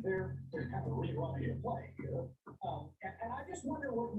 They're kind of rerunning the play here. And I just wonder what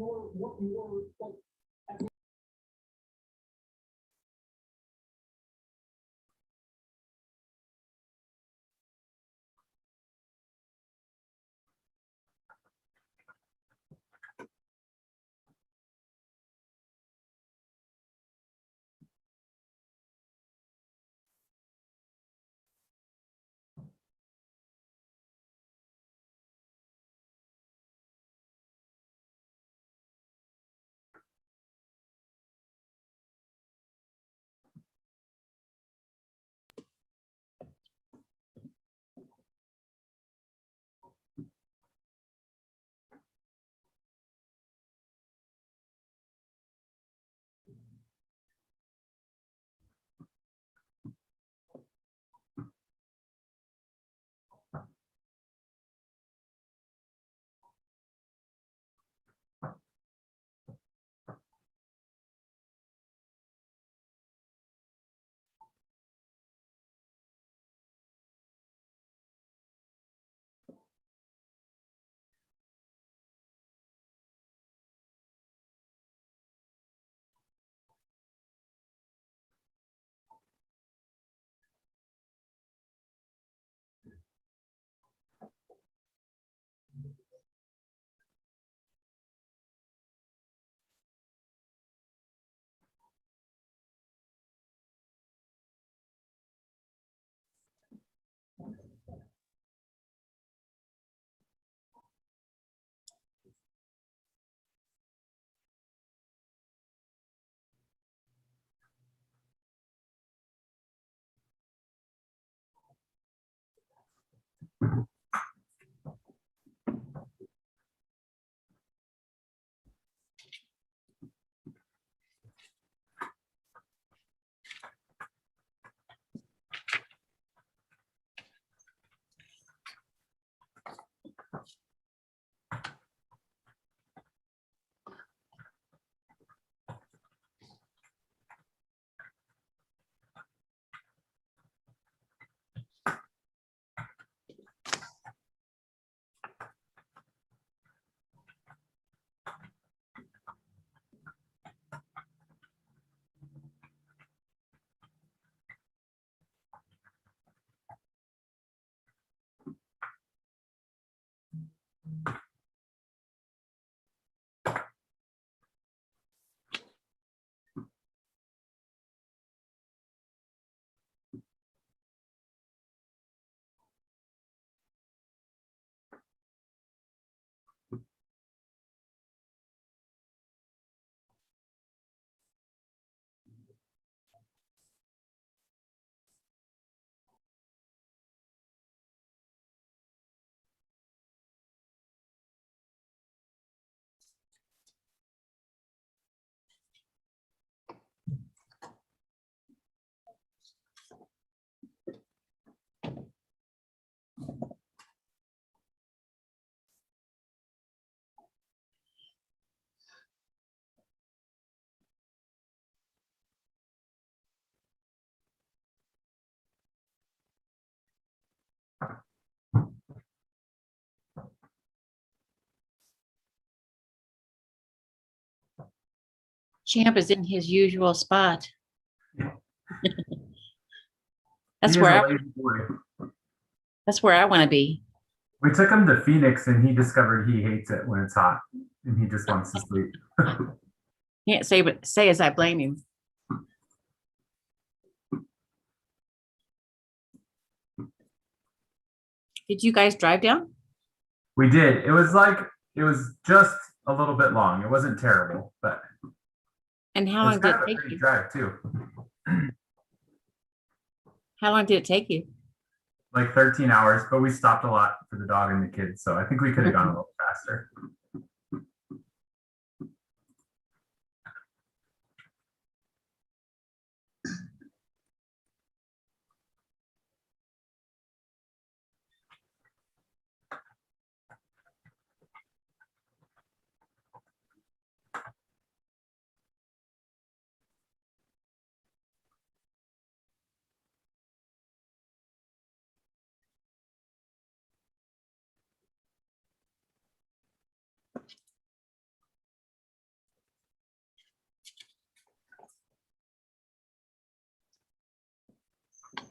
Champ is in his usual spot. That's He is where a I, lazy boy. that's where I want to be. We took him to Phoenix and he discovered he hates it when it's hot and he just wants to sleep. Can't say as I blame him. Did you guys drive down? We did. It was just a little bit long. It wasn't terrible, but And how it's long did kind it of a take pretty you? drive too. How long did it take you? Like 13 hours, but we stopped a lot for the dog and the kids. So I think we could have gone a little faster.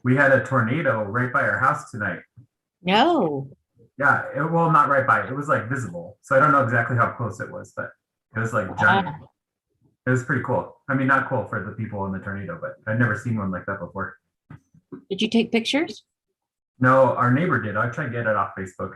We had a tornado right by our house tonight. No. Yeah, well, not right by. It was like visible. So I don't know exactly how close it was, but it was like giant. It was pretty cool. I mean, not cool for the people in the tornado, but I'd never seen one like that before. Did you take pictures? No, our neighbor did. I tried to get it off Facebook.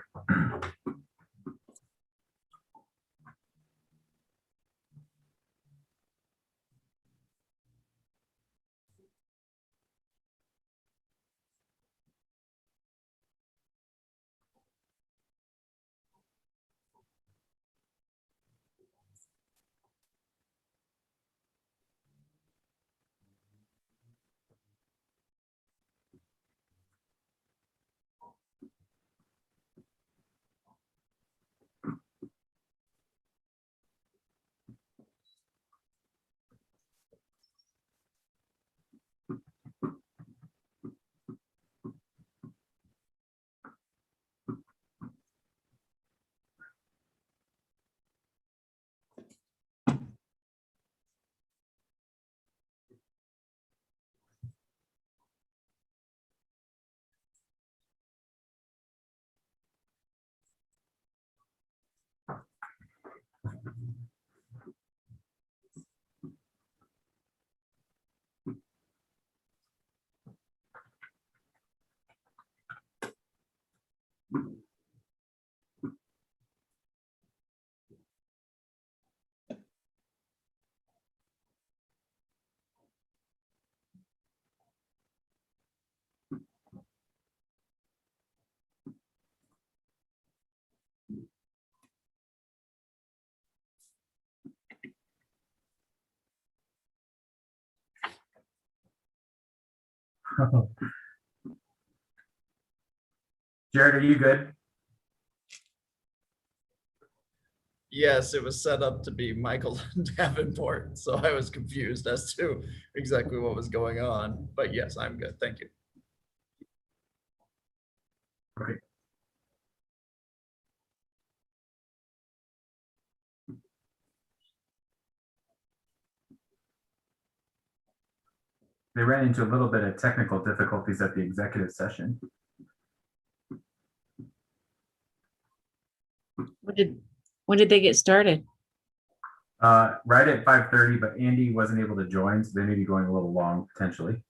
Jared, are you good? Yes, it was set up to be Michael Davenport, so I was confused as to exactly what was going on. But yes, I'm good. Thank you. Okay. They ran into a little bit of technical difficulties at the executive session. When did they get started? Right at 5:30, but Andy wasn't able to join, so they may be going a little long potentially.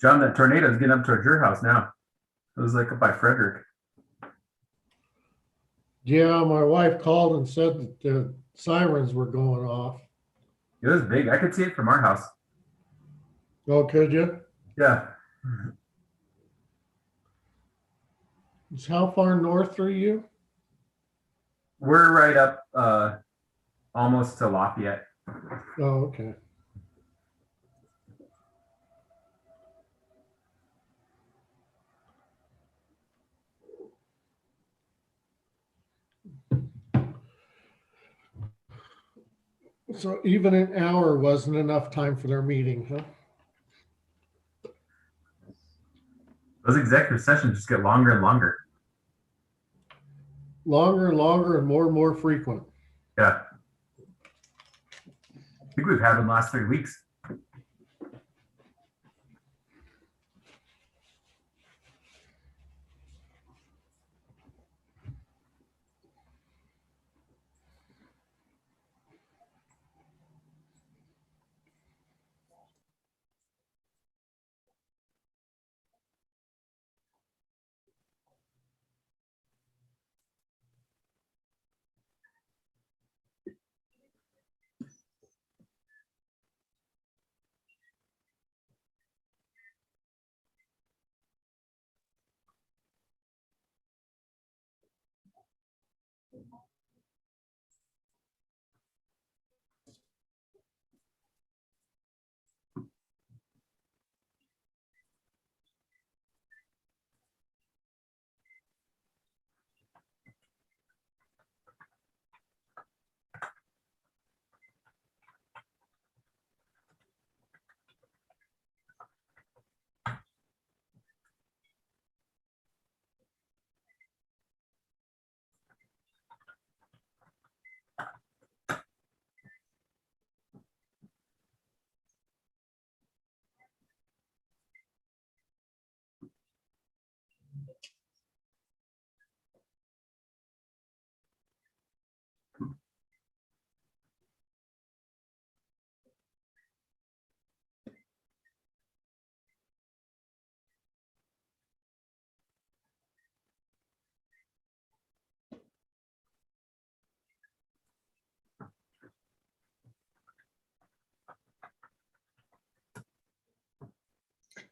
John, that tornado is getting up towards your house now. It was like up by Frederick. Yeah, my wife called and said that sirens were going off. It was big. I could see it from our house. Oh, could you? Yeah. It's how far north are you? We're right up almost to Lafayette. Oh, okay. So even an hour wasn't enough time for their meeting, huh? Those executive sessions just get longer and longer. Longer and longer and more frequent. Yeah. I think we've had them the last 3 weeks.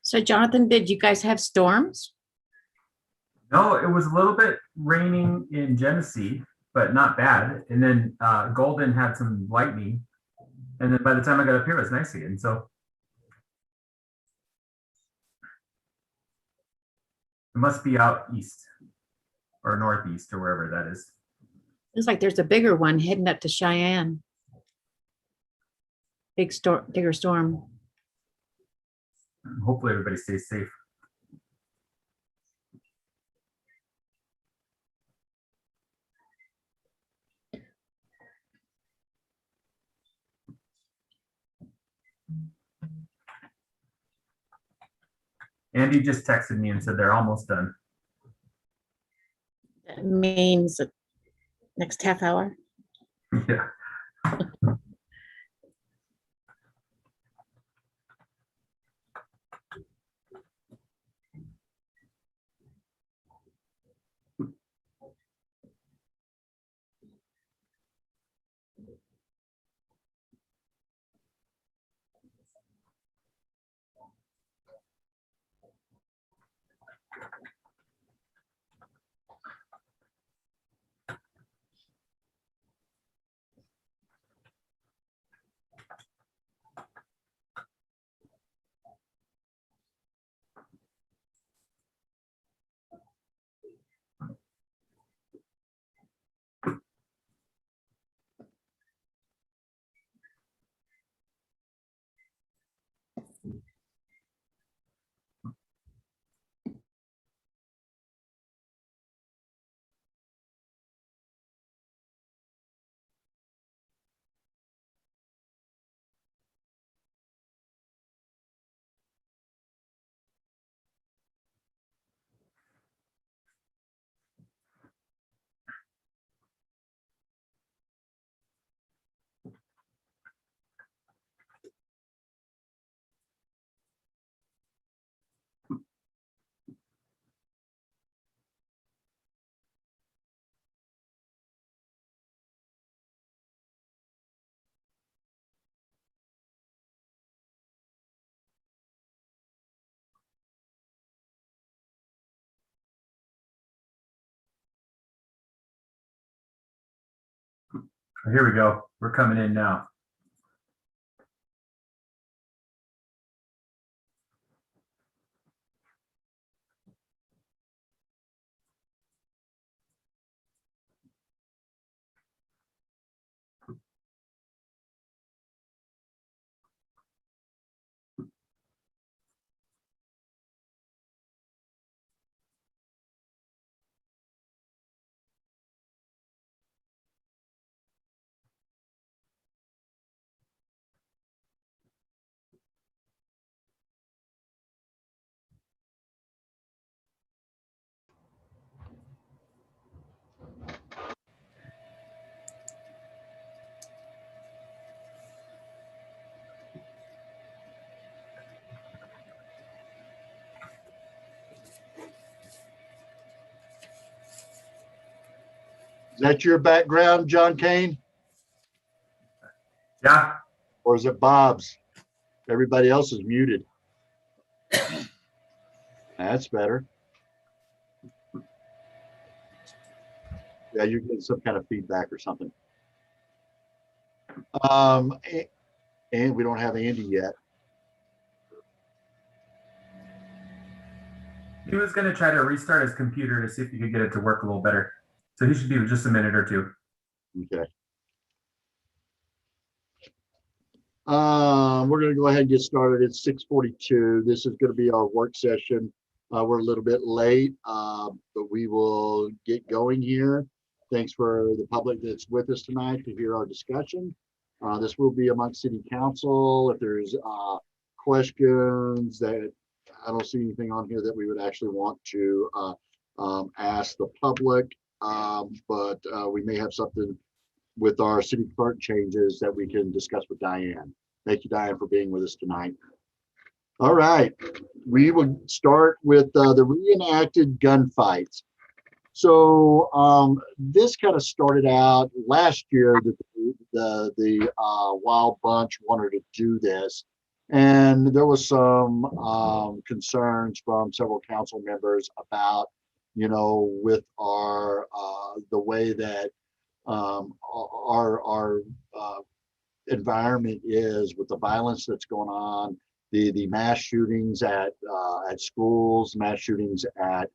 So Jonathan, did you guys have storms? No, it was a little bit raining in Genesee, but not bad. And then Golden had some lightning. And then by the time I got up here, it was nice again. So it must be out east or northeast or wherever that is. Looks like there's a bigger one heading up to Cheyenne. Bigger storm. Hopefully everybody stays safe. Andy just texted me and said they're almost done. That means the next half hour. Yeah. Here we go. We're coming in now. Is that your background, John Kane? Yeah. Or is it Bob's? Everybody else is muted. That's better. Yeah, you're getting some kind of feedback or something. And we don't have Andy yet. He was going to try to restart his computer to see if he could get it to work a little better. So he should be just a minute or two. Okay. We're going to go ahead and get started. It's 6:42. This is going to be our work session. We're a little bit late, but we will get going here. Thanks for the public that's with us tonight to hear our discussion. This will be amongst city council. If there's questions that I don't see anything on here that we would actually want to ask the public, but we may have something with our city clerk changes that we can discuss with Diane. Thank you, Diane, for being with us tonight. All right, we will start with the reenacted gunfights. So this kind of started out last year that the Wild Bunch wanted to do this. And there was some concerns from several council members about, with our the way that our environment is with the violence that's going on, the mass shootings at schools, mass shootings at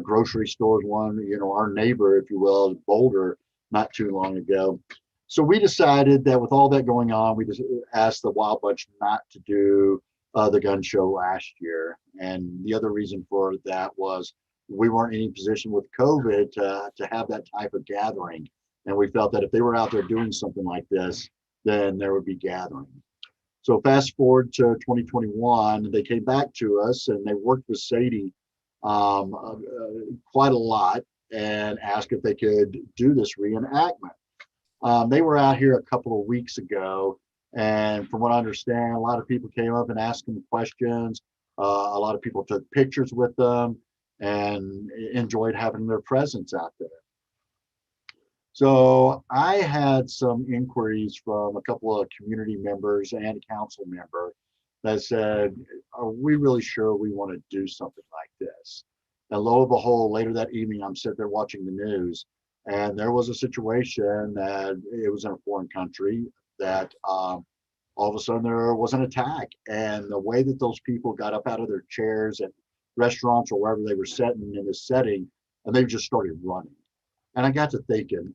grocery stores. One, our neighbor, if you will, Boulder, not too long ago. So we decided that with all that going on, we just asked the Wild Bunch not to do the gun show last year. And the other reason for that was we weren't in any position with COVID to have that type of gathering. And we felt that if they were out there doing something like this, then there would be gathering. So fast forward to 2021, they came back to us and they worked with Sadie quite a lot and asked if they could do this reenactment. They were out here a couple of weeks ago, and from what I understand, a lot of people came up and asked them questions. A lot of people took pictures with them and enjoyed having their presence out there. So I had some inquiries from a couple of community members and a council member that said, are we really sure we want to do something like this? And lo and behold, later that evening, I'm sitting there watching the news, and there was a situation that it was in a foreign country that all of a sudden there was an attack. And the way that those people got up out of their chairs at restaurants or wherever they were sitting in this setting, and they just started running. And I got to thinking,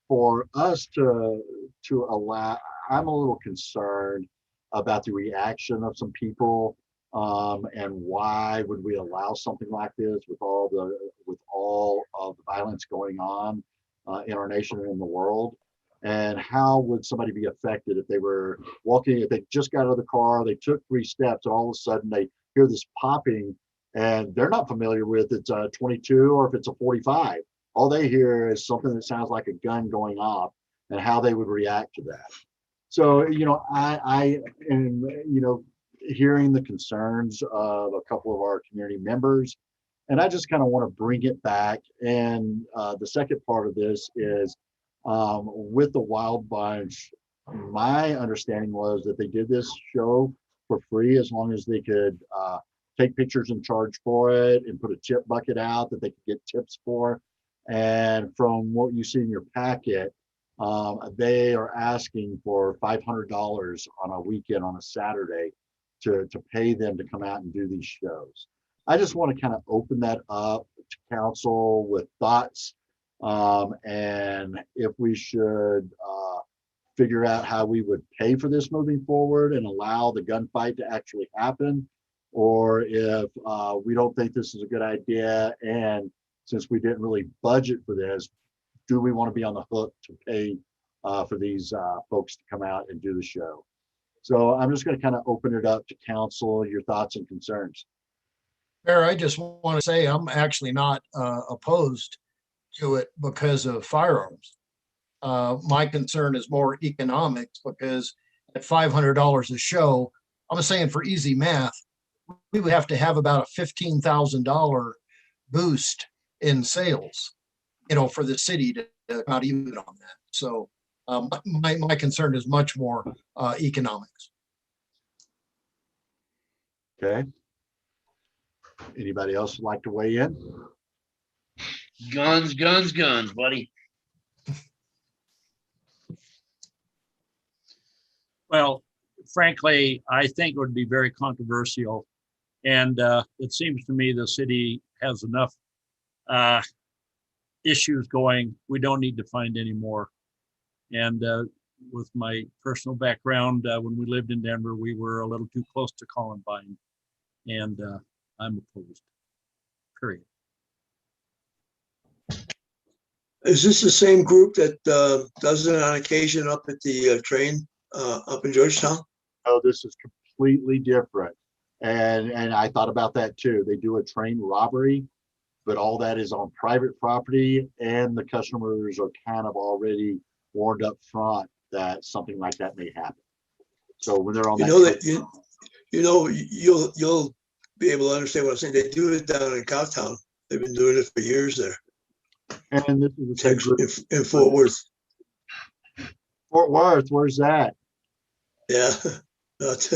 for us to allow, I'm a little concerned about the reaction of some people, and why would we allow something like this with all of the violence going on in our nation and in the world? And how would somebody be affected if they were walking, if they just got out of the car, they took 3 steps, and all of a sudden they hear this popping, and they're not familiar with it's a 22 or if it's a 45. All they hear is something that sounds like a gun going off, and how they would react to that. So, I am, hearing the concerns of a couple of our community members, and I just kind of want to bring it back. And the second part of this is with the Wild Bunch, my understanding was that they did this show for free as long as they could take pictures and charge for it, and put a tip bucket out that they could get tips for. And from what you see in your packet, They are asking for $500 on a weekend on a Saturday to pay them to come out and do these shows. I just want to kind of open that up to council with thoughts, and if we should figure out how we would pay for this moving forward and allow the gunfight to actually happen, or if we don't think this is a good idea, and since we didn't really budget for this, do we want to be on the hook to pay for these folks to come out and do the show? So I'm just going to kind of open it up to council, your thoughts and concerns. Mayor, I just want to say I'm actually not opposed to it because of firearms. My concern is more economics, because at $500 a show, I'm saying for easy math, we would have to have about a $15,000 boost in sales, for the city to not even on that. So my concern is much more economics. Okay. Anybody else like to weigh in? Guns, guns, guns, buddy. Well, frankly, I think it would be very controversial. And it seems to me the city has enough issues going. We don't need to find any more. And with my personal background, when we lived in Denver, we were a little too close to Columbine. And I'm opposed, period. Is this the same group that does it on occasion up at the train up in Georgetown? Oh, this is completely different. And I thought about that too. They do a train robbery, but all that is on private property, and the customers are kind of already warned up front that something like that may happen. So when they're on you'll be able to understand what I'm saying. They do it down in Cowtown. They've been doing it for years there. And this is the same group in Fort Worth. Fort Worth, where's that? Yeah. That's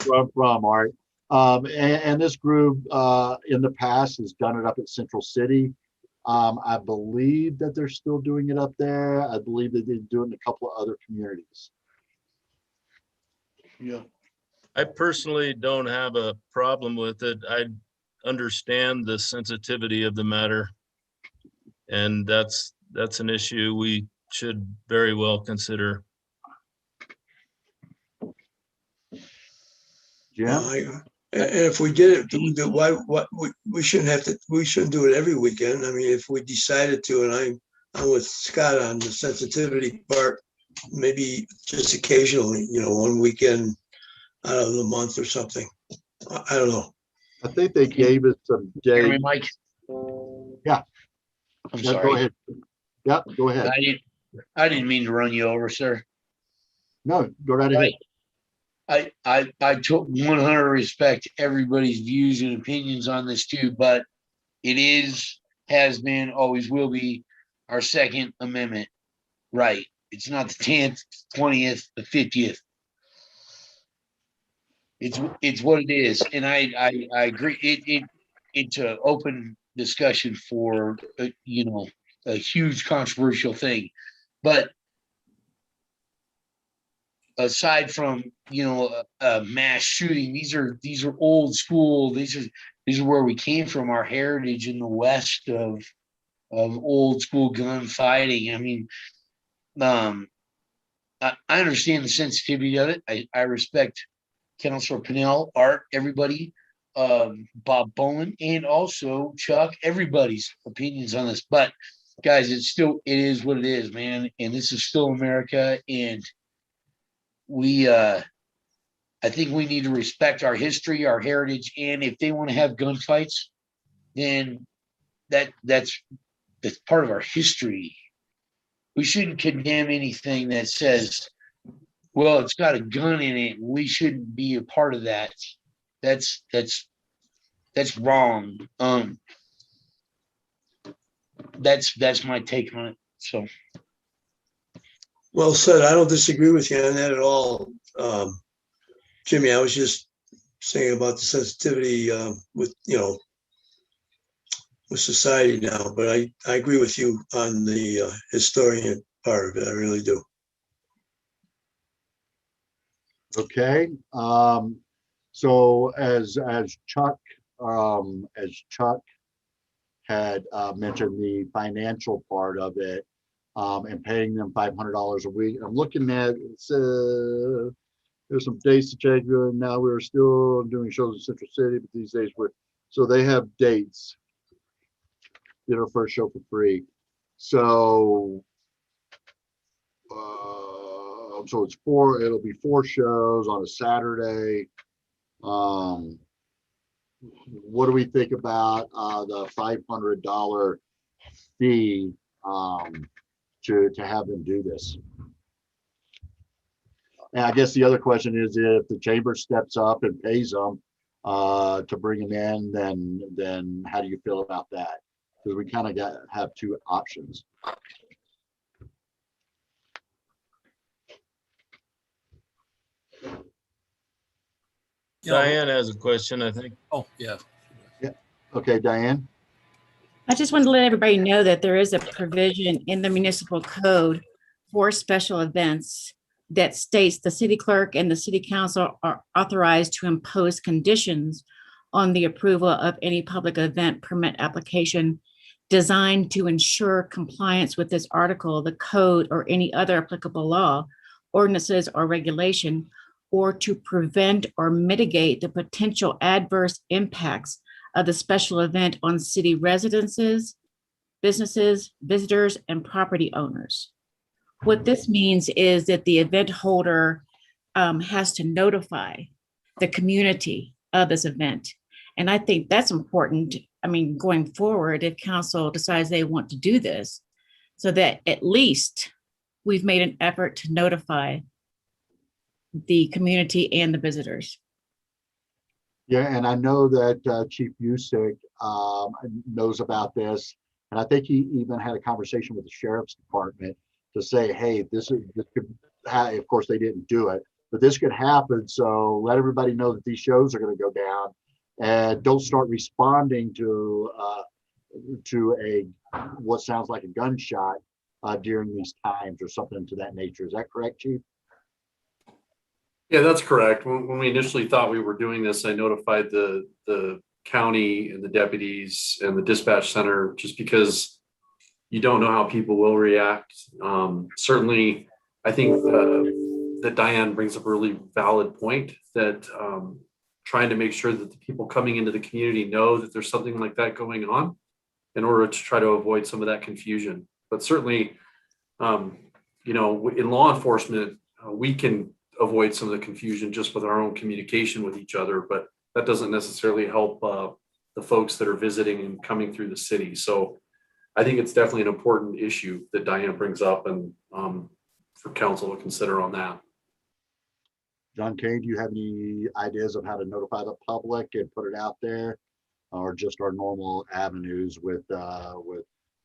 where I'm from, Art. And this group in the past has done it up at Central City. I believe that they're still doing it up there. I believe that they do it in a couple of other communities. Yeah. I personally don't have a problem with it. I understand the sensitivity of the matter, and that's an issue we should very well consider. Yeah. And if we did it, why we shouldn't have to? We shouldn't do it every weekend. I mean, if we decided to, and I'm with Scott on the sensitivity part, maybe just occasionally, one weekend out of the month or something. I don't know. I think they gave us some days. Mike. Yeah. I'm Yeah, sorry. go ahead. Yeah, go ahead. I didn't mean to run you over, sir. No, go right ahead. I took 100 respect everybody's views and opinions on this too, but it has been, always will be our Second Amendment right. It's not the 10th, 20th, the 50th. It's what it is, and I agree. It's an open discussion for a huge controversial thing, but aside from a mass shooting, these are old school. These are where we came from. Our heritage in the West of old school gun fighting. I mean, I understand the sensitivity of it. I respect Councilor Pennell, Art, everybody, Bob Bowen, and also Chuck, everybody's opinions on this. But guys, it is what it is, man. And this is still America. And I think we need to respect our history, our heritage. And if they want to have gunfights, then that's part of our history. We shouldn't condemn anything that says, well, it's got a gun in it. We shouldn't be a part of that. That's wrong. That's my take on it. So. Well said. I don't disagree with you on that at all. Jimmy, I was just saying about the sensitivity with society now, but I agree with you on the historian part of it. I really do. Okay, so as Chuck had mentioned the financial part of it, and paying them $500 a week. I'm looking at, there's some dates to check. Now we're still doing shows in Central City, but these days so they have dates. Did our first show for free. So, so it'll be 4 shows on a Saturday. What do we think about the $500 fee to have them do this? And I guess the other question is, if the chamber steps up and pays them to bring them in, then how do you feel about that? Because we kind of have 2 options. Diane has a question, I think. Oh, yeah. Okay, Diane? I just wanted to let everybody know that there is a provision in the municipal code for special events that states the city clerk and the city council are authorized to impose conditions on the approval of any public event permit application designed to ensure compliance with this article, the code, or any other applicable law, ordinances, or regulation, or to prevent or mitigate the potential adverse impacts of the special event on city residences, businesses, visitors, and property owners. What this means is that the event holder has to notify the community of this event. And I think that's important. I mean, going forward, if council decides they want to do this, so that at least we've made an effort to notify the community and the visitors. Yeah, and I know that Chief Busick knows about this, and I think he even had a conversation with the sheriff's department to say, hey, this could, of course they didn't do it, but this could happen. So let everybody know that these shows are going to go down, and don't start responding to a what sounds like a gunshot during these times or something to that nature. Is that correct, Chief? Yeah, that's correct. When we initially thought we were doing this, I notified the county and the deputies and the dispatch center, just because you don't know how people will react. Certainly, I think that Diane brings up a really valid point, that trying to make sure that the people coming into the community know that there's something like that going on in order to try to avoid some of that confusion. But certainly, in law enforcement, we can avoid some of the confusion just with our own communication with each other, but that doesn't necessarily help the folks that are visiting and coming through the city. So I think it's definitely an important issue that Diane brings up, and for council to consider on that. John Kane, do you have any ideas of how to notify the public and put it out there, or just our normal avenues with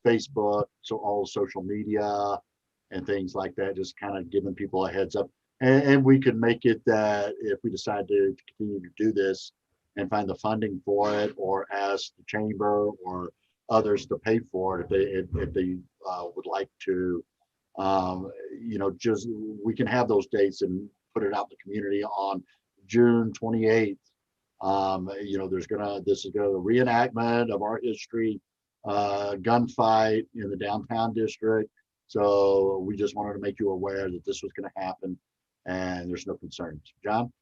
Facebook, so all social media and things like that, just kind of giving people a heads up? And we could make it that if we decide to continue to do this and find the funding for it, or ask the chamber or others to pay for it if they would like to, just we can have those dates and put it out in the community on June 28th. This is gonna be a reenactment of our history, gunfight in the downtown district. So we just wanted to make you aware that this was going to happen, and there's no concerns. John?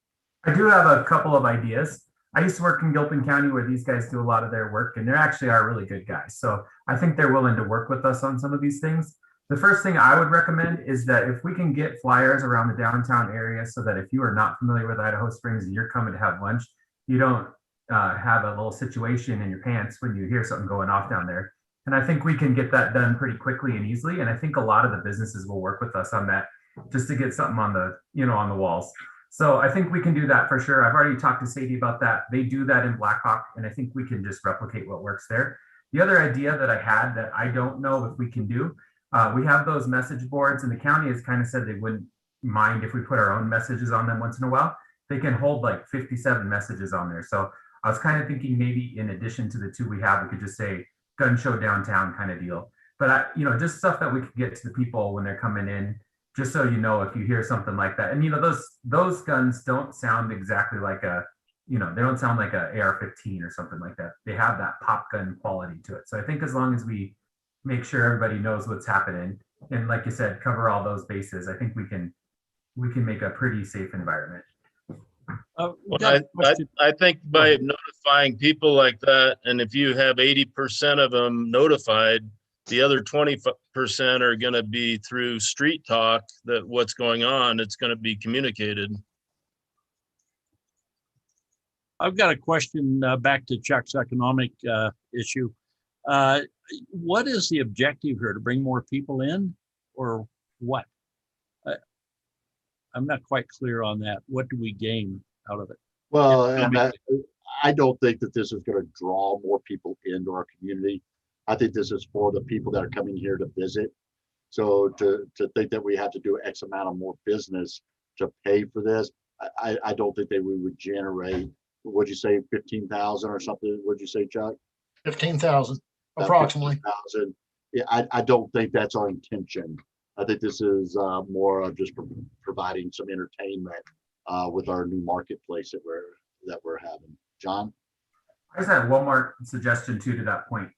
I do have a couple of ideas. I used to work in Gilpin County, where these guys do a lot of their work, and they actually are really good guys. So I think they're willing to work with us on some of these things. The first thing I would recommend is that if we can get flyers around the downtown area, so that if you are not familiar with Idaho Springs and you're coming to have lunch, you don't have a little situation in your pants when you hear something going off down there. And I think we can get that done pretty quickly and easily. And I think a lot of the businesses will work with us on that, just to get something on the, on the walls. So I think we can do that for sure. I've already talked to Sadie about that. They do that in Blackhawk, and I think we can just replicate what works there. The other idea that I had that I don't know if we can do, we have those message boards, and the county has kind of said they wouldn't mind if we put our own messages on them once in a while. They can hold like 57 messages on there. So I was kind of thinking maybe in addition to the 2 we have, we could just say gun show downtown kind of deal. But just stuff that we could get to the people when they're coming in, just so if you hear something like that. And those guns don't sound exactly like they don't sound like a AR-15 or something like that. They have that pop gun quality to it. So I think as long as we make sure everybody knows what's happening, and like you said, cover all those bases, I think we can make a pretty safe environment. Well, I think by notifying people like that, and if you have 80% of them notified, the other 20% are going to be through street talk that what's going on, it's going to be communicated. I've got a question back to Chuck's economic issue. What is the objective here? To bring more people in, or what? I'm not quite clear on that. What do we gain out of it? Well, and I don't think that this is going to draw more people into our community. I think this is for the people that are coming here to visit. So to think that we have to do X amount of more business to pay for this, I don't think that we would generate, what'd you say, 15,000 or something? What'd you say, Chuck? 15,000 approximately. 15,000. Yeah, I don't think that's our intention. I think this is more of just providing some entertainment with our new marketplace that we're having. John? I just had one more suggestion too to that point.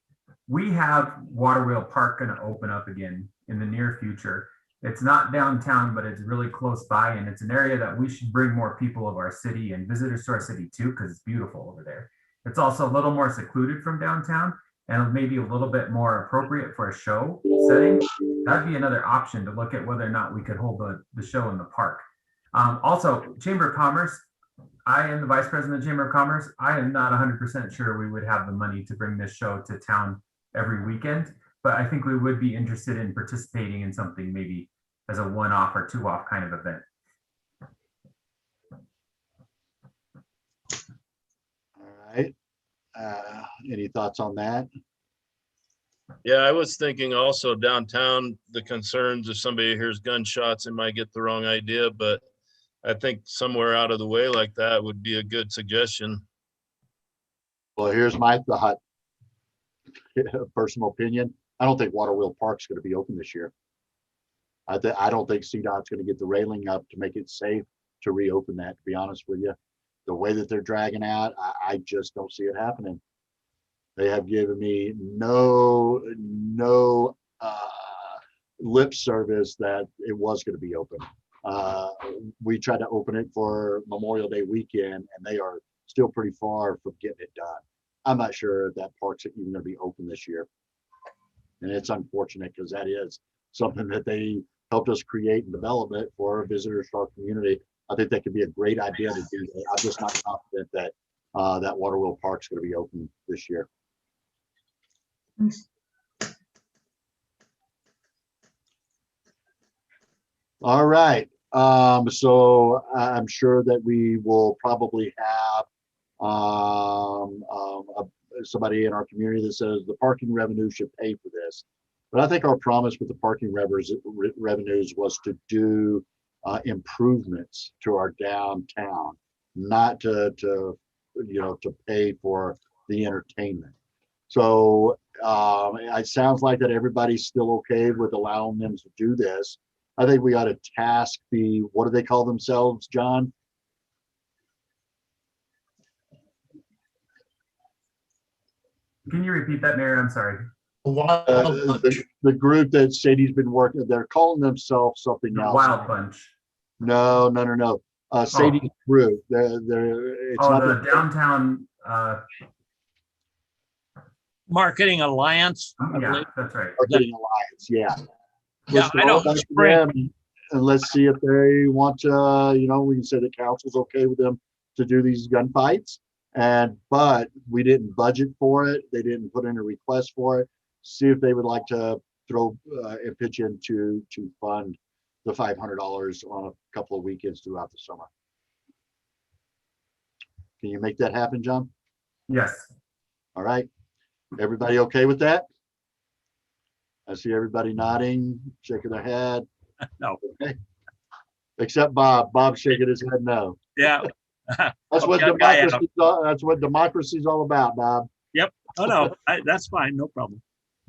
We have Waterwheel Park going to open up again in the near future. It's not downtown, but it's really close by, and it's an area that we should bring more people of our city and visitors to our city too, because it's beautiful over there. It's also a little more secluded from downtown and maybe a little bit more appropriate for a show setting. That'd be another option to look at whether or not we could hold the show in the park. Also, Chamber of Commerce. I am the vice president of the Chamber of Commerce. I am not 100% sure we would have the money to bring this show to town every weekend, but I think we would be interested in participating in something maybe as a one-off or two-off kind of event. All right. Any thoughts on that? Yeah, I was thinking also downtown, the concerns if somebody hears gunshots, it might get the wrong idea, but I think somewhere out of the way like that would be a good suggestion. Well, here's my thought, personal opinion. I don't think Waterwheel Park's going to be open this year. I don't think CDOT's going to get the railing up to make it safe to reopen that, to be honest with you. The way that they're dragging out, I just don't see it happening. They have given me no lip service that it was going to be open. We tried to open it for Memorial Day weekend, and they are still pretty far from getting it done. I'm not sure if that park's even going to be open this year. And it's unfortunate because that is something that they helped us create and develop it for our visitors to our community. I think that could be a great idea to do that. I'm just not confident that that Waterwheel Park's going to be open this year. All right. So I'm sure that we will probably have somebody in our community that says the parking revenue should pay for this. But I think our promise with the parking revenues was to do improvements to our downtown, not to pay for the entertainment. So it sounds like that everybody's still okay with allowing them to do this. I think we ought to task what do they call themselves, John? Can you repeat that, Mayor? I'm sorry. The group that Sadie's been working, they're calling themselves something else. Wild Bunch. No. Sadie's group. It's not the downtown. Marketing Alliance. Yeah, that's right. Marketing Alliance. Yeah. Yeah, I know. And let's see if they want to. We can say the council's okay with them to do these gunfights. But we didn't budget for it. They didn't put in a request for it. See if they would like to throw and pitch in to fund the $500 on a couple of weekends throughout the summer. Can you make that happen, John? Yes. All right. Everybody okay with that? I see everybody nodding, shaking their head. No. Okay. Except Bob. Bob's shaking his head no. Yeah. That's what democracy. That's what democracy is all about, Bob. Yep. Oh no, that's fine. No problem.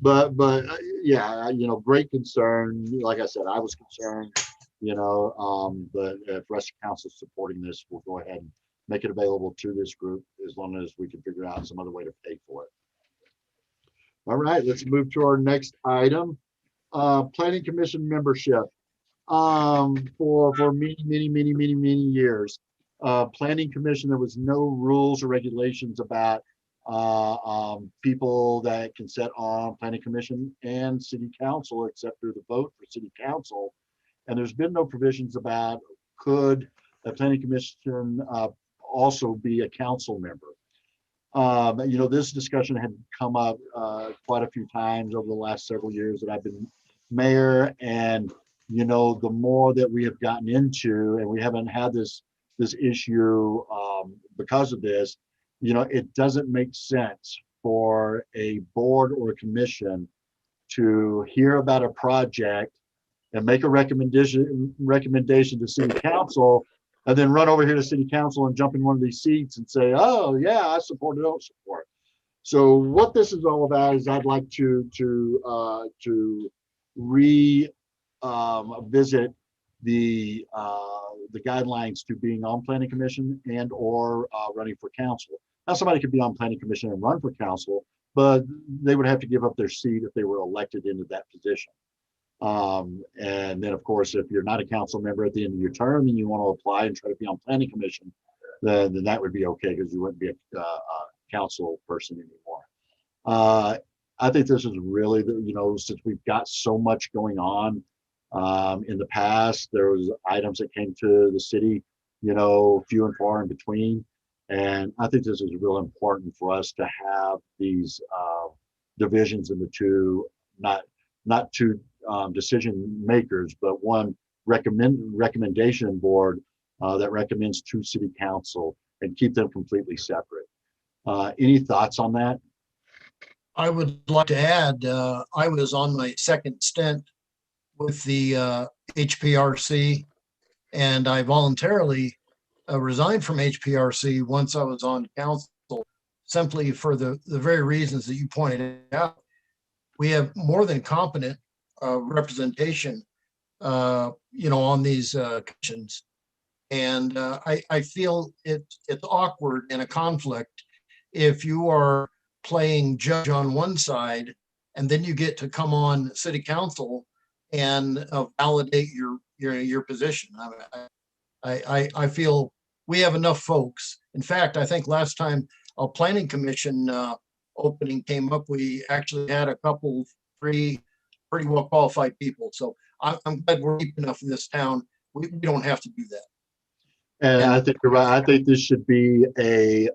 yeah, great concern. Like I said, I was concerned, but if rest of council is supporting this, we'll go ahead and make it available to this group as long as we can figure out some other way to pay for it. All right, let's move to our next item. Planning Commission membership. For many years, Planning Commission, there was no rules or regulations about people that can sit on Planning Commission and City Council, except through the vote for City Council. And there's been no provisions about could a Planning Commission also be a council member. This discussion had come up quite a few times over the last several years that I've been mayor, and the more that we have gotten into, and we haven't had this issue because of this, it doesn't make sense for a board or a commission to hear about a project and make a recommendation to City Council, and then run over here to City Council and jump in one of these seats and say, oh yeah, I support it, don't support. So what this is all about is I'd like to visit the guidelines to being on Planning Commission and or running for council. Now, somebody could be on Planning Commission and run for council, but they would have to give up their seat if they were elected into that position. And then, of course, if you're not a council member at the end of your term and you want to apply and try to be on Planning Commission, then that would be okay because you wouldn't be a council person anymore. I think this is really, since we've got so much going on in the past, there was items that came to the city, few and far in between. And I think this is real important for us to have these divisions in the two, not two decision makers, but one recommendation board that recommends to City Council and keep them completely separate. Any thoughts on that? I would like to add, I was on my second stint with the HPRC, and I voluntarily resigned from HPRC once I was on council, simply for the very reasons that you pointed out. We have more than competent representation, on these commissions. And I feel it's awkward in a conflict if you are playing judge on one side and then you get to come on City Council and validate your position. I feel we have enough folks. In fact, I think last time a Planning Commission opening came up, we actually had a couple pretty well qualified people. So I'm glad we're deep enough in this town. We don't have to do that. And I think you're right. I think this should be a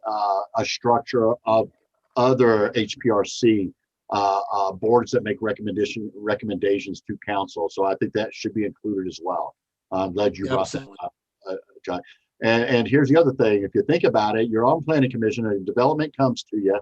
structure of other HPRC boards that make recommendations to council. So I think that should be included as well. I'm glad you brought that up, John. And here's the other thing. If you think about it, you're on Planning Commission and development comes to you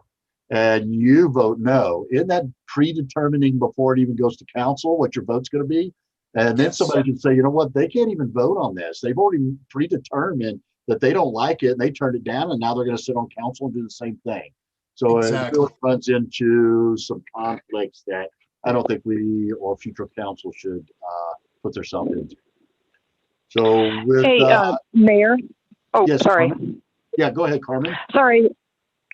and you vote no. Isn't that predetermining before it even goes to council what your vote's going to be? And then somebody can say, you know what, they can't even vote on this. They've already predetermined that they don't like it and they turned it down, and now they're going to sit on council and do the same thing. So It really runs into some conflicts that I don't think we or future council should put themselves into. So with Mayor. Oh, yes, sorry. Carmen? Yeah, go ahead, Carmen. Sorry,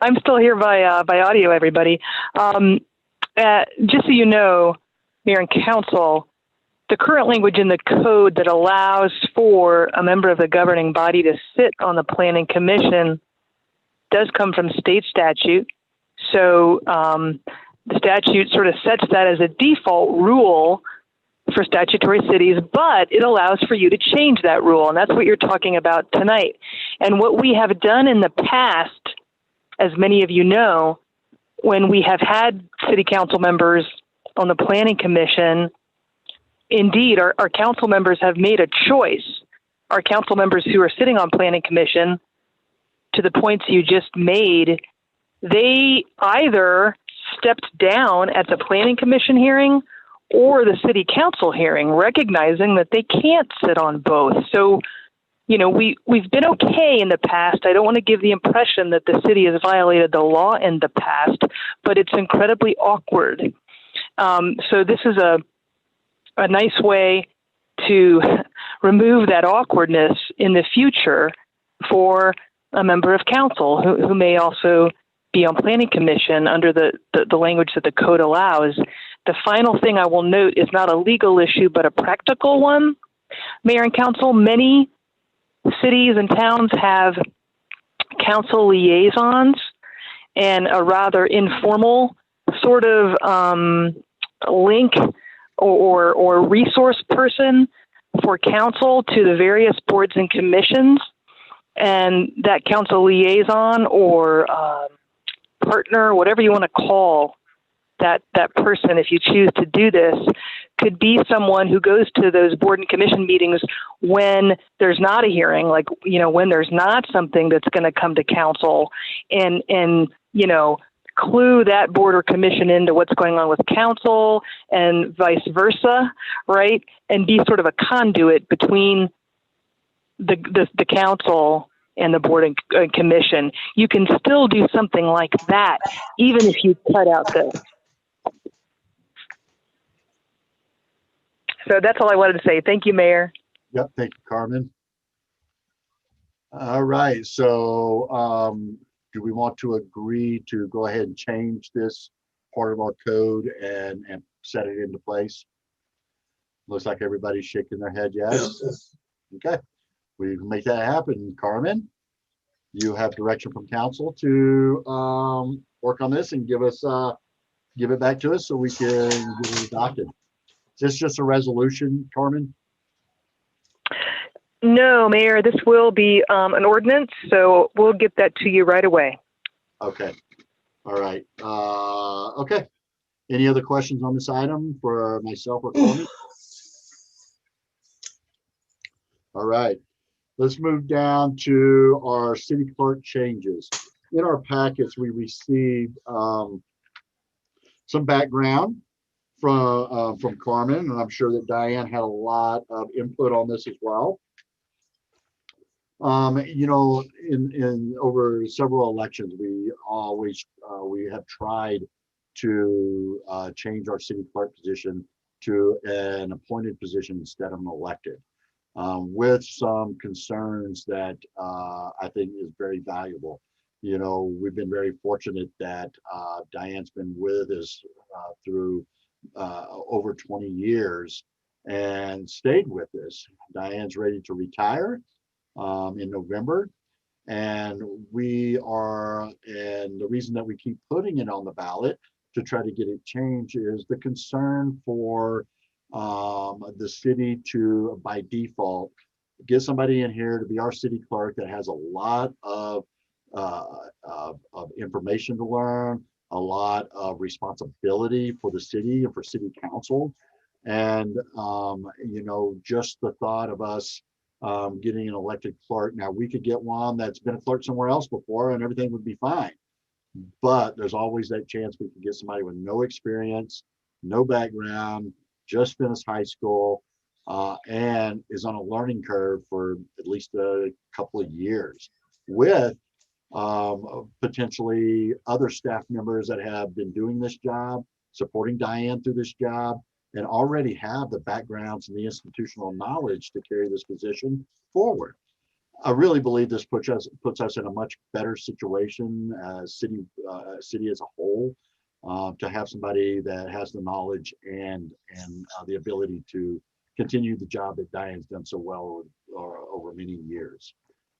I'm still here by audio, everybody. Just so you know, Mayor and Council, the current language in the code that allows for a member of the governing body to sit on the Planning Commission does come from state statute. So the statute sort of sets that as a default rule for statutory cities, but it allows for you to change that rule. And that's what you're talking about tonight. And what we have done in the past, as many of you know, when we have had city council members on the Planning Commission, indeed, our council members have made a choice. Our council members who are sitting on Planning Commission, to the points you just made, they either stepped down at the Planning Commission hearing or the City Council hearing, recognizing that they can't sit on both. So, we've been okay in the past. I don't want to give the impression that the city has violated the law in the past, but it's incredibly awkward. So this is a nice way to remove that awkwardness in the future for a member of council who may also be on planning commission under the language that the code allows. The final thing I will note is not a legal issue, but a practical one. Mayor and council, many cities and towns have council liaisons and a rather informal sort of link or resource person for council to the various boards and commissions. And that council liaison or partner, whatever you want to call that person, if you choose to do this, could be someone who goes to those board and commission meetings when there's not a hearing, like, when there's not something that's going to come to council, and clue that board or commission into what's going on with council and vice versa, right? And be sort of a conduit between the council and the board and commission. You can still do something like that, even if you cut out this. So that's all I wanted to say. Thank you, Mayor. Yep, thank you, Carmen. All right, so do we want to agree to go ahead and change this part of our code and set it into place? Looks like everybody's shaking their head yes. Okay, we can make that happen. Carmen, you have direction from council to work on this and give it back to us so we can get it adopted. Is this just a resolution, Carmen? No, Mayor, this will be an ordinance, so we'll get that to you right away. Okay. All right. Okay. Any other questions on this item for myself or Carmen? All right. Let's move down to our city clerk changes. In our packets, we received some background from Carmen, and I'm sure that Diane had a lot of input on this as well. In over several elections, we have tried to change our city clerk position to an appointed position instead of an elected, with some concerns that I think is very valuable. We've been very fortunate that Diane's been with us through over 20 years and stayed with us. Diane's ready to retire in November, and the reason that we keep putting it on the ballot to try to get it changed is the concern for the city to, by default, get somebody in here to be our city clerk that has a lot of information to learn, a lot of responsibility for the city and for city council. And, just the thought of us getting an elected clerk. Now, we could get one that's been a clerk somewhere else before and everything would be fine. But there's always that chance we could get somebody with no experience, no background, just finished high school, and is on a learning curve for at least a couple of years, with potentially other staff members that have been doing this job, supporting Diane through this job, and already have the backgrounds and the institutional knowledge to carry this position forward. I really believe this puts us in a much better situation as city as a whole, to have somebody that has the knowledge and the ability to continue the job that Diane's done so well over many years.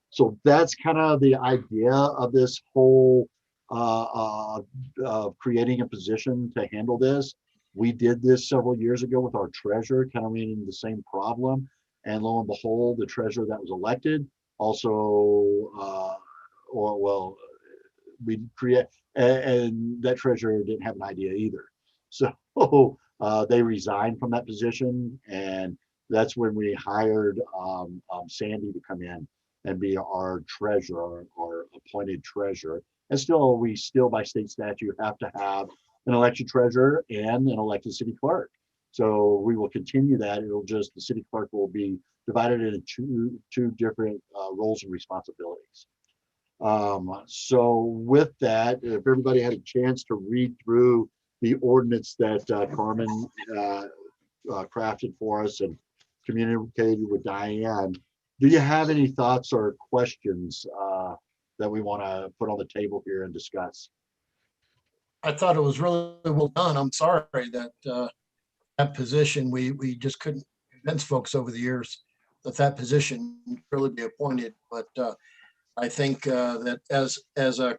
So that's kind of the idea of this whole creating a position to handle this. We did this several years ago with our treasurer, kind of ran into the same problem. And lo and behold, the treasurer that was elected also, we create, and that treasurer didn't have an idea either. So they resigned from that position. And that's when we hired Sandy to come in and be our treasurer, or appointed treasurer. And we still by state statute have to have an elected treasurer and an elected city clerk. So we will continue that. The city clerk will be divided into two different roles and responsibilities. So with that, if everybody had a chance to read through the ordinance that Carmen crafted for us and communicated with Diane. Do you have any thoughts or questions that we want to put on the table here and discuss? I thought it was really well done. I'm sorry that that position, we just couldn't convince folks over the years that position really be appointed. But I think that as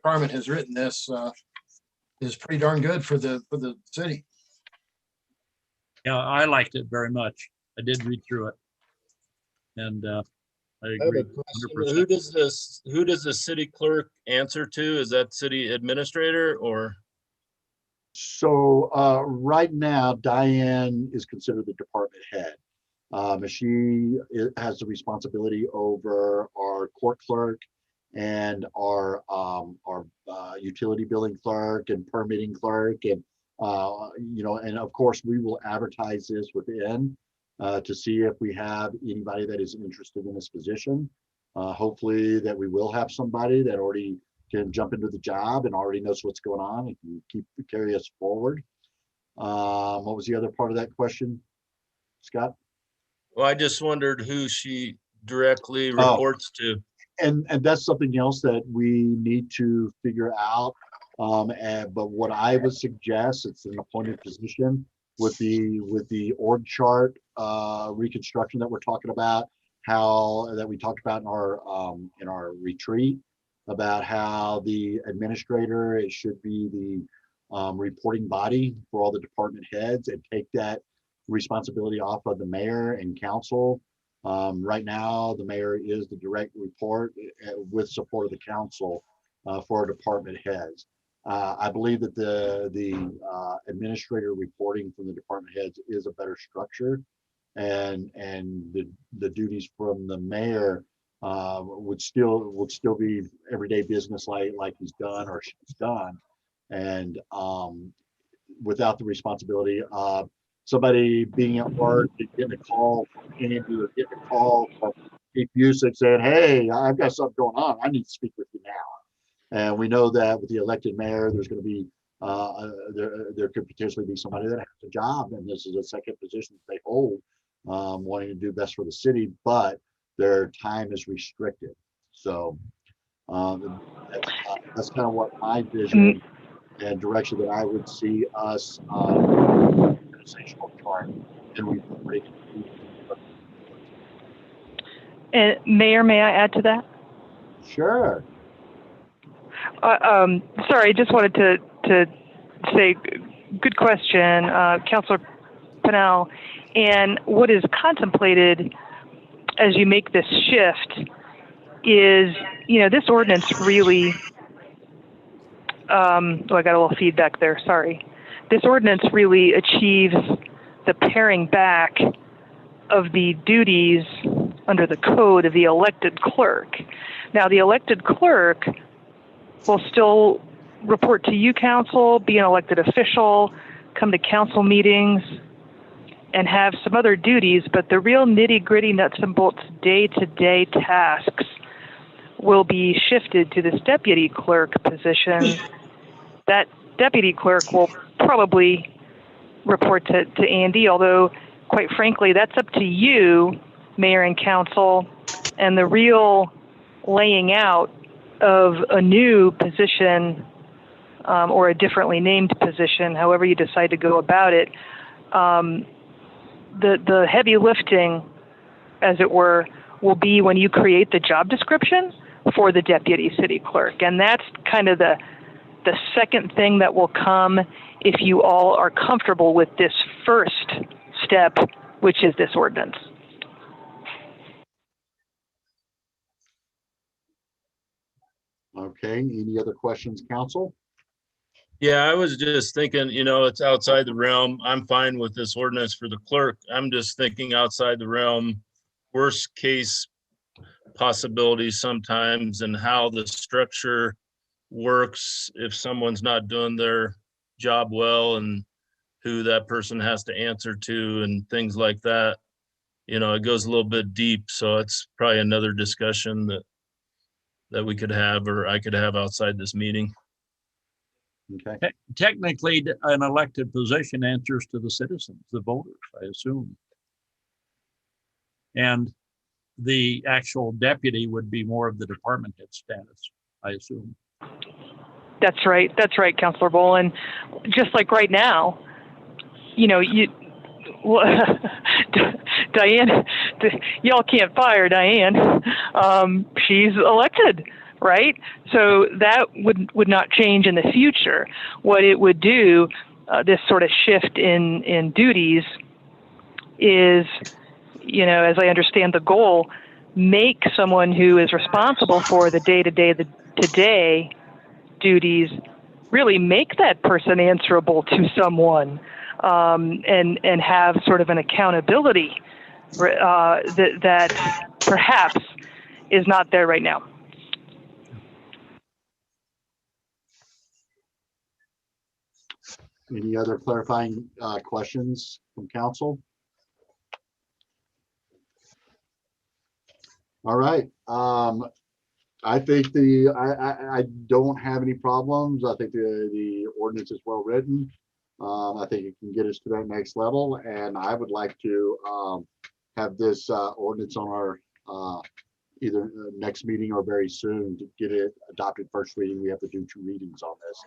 Carmen has written this, is pretty darn good for the city. Yeah, I liked it very much. I did read through it. And I I have agree. a question. 100%. Who does the city clerk answer to? Is that city administrator or? So right now, Diane is considered the department head. She has the responsibility over our court clerk and our utility billing clerk and permitting clerk, and and of course we will advertise this within to see if we have anybody that is interested in this position. Hopefully that we will have somebody that already can jump into the job and already knows what's going on and can carry us forward. What was the other part of that question, Scott? Well, I just wondered who she directly reports to. And that's something else that we need to figure out. But what I would suggest, it's an appointed position with the org chart reconstruction that we're talking about, that we talked about in our retreat, about how the administrator, it should be the reporting body for all the department heads and take that responsibility off of the mayor and council. Right now, the mayor is the direct report with support of the council for our department heads. I believe that the administrator reporting from the department heads is a better structure, and the duties from the mayor would still be everyday business like he's done or she's done, and without the responsibility of somebody being at work, getting a call from Andy or getting a call from Chief Busick saying, "Hey, I've got something going on. I need to speak with you now." And we know that with the elected mayor, there's going to be there could potentially be somebody that has a job, and this is a second position that they hold, wanting to do best for the city, but their time is restricted. So that's kind of what my vision and direction that I would see us organizational chart and reporting. And Mayor, may I add to that? Sure. Sorry, I just wanted to say, good question, Councilor Pennell. And what is contemplated as you make this shift is, this ordinance really, I got a little feedback there, sorry. This ordinance really achieves the paring back of the duties under the code of the elected clerk. Now, the elected clerk will still report to you, council, be an elected official, come to council meetings, and have some other duties, but the real nitty-gritty nuts and bolts day-to-day tasks will be shifted to this deputy clerk position. That deputy clerk will probably report to Andy, although quite frankly, that's up to you, mayor and council, and the real laying out of a new position or a differently named position, however you decide to go about it. The heavy lifting, as it were, will be when you create the job description for the deputy city clerk. And that's kind of the second thing that will come if you all are comfortable with this first step, which is this ordinance. Okay, any other questions, council? Yeah, I was just thinking, it's outside the realm. I'm fine with this ordinance for the clerk. I'm just thinking outside the realm, worst case possibilities sometimes, and how the structure works if someone's not doing their job well, and who that person has to answer to and things like that. It goes a little bit deep, so it's probably another discussion that we could have, or I could have outside this meeting. Okay. Technically, an elected position answers to the citizens, the voters, I assume. And the actual deputy would be more of the department head status, I assume. That's right. That's right, Councilor Bolin. Just like right now, you know, Diane, y'all can't fire Diane. She's elected, right? So that would not change in the future. What it would do, this sort of shift in duties, is, you know, as I understand the goal, make someone who is responsible for the day-to-day, the today duties, really make that person answerable to someone, and have sort of an accountability that perhaps is not there right now. Any other clarifying questions from council? All right. I think I don't have any problems. I think the ordinance is well written. I think it can get us to that next level, and I would like to have this ordinance on our either next meeting or very soon to get it adopted first reading. We have to do 2 readings on this,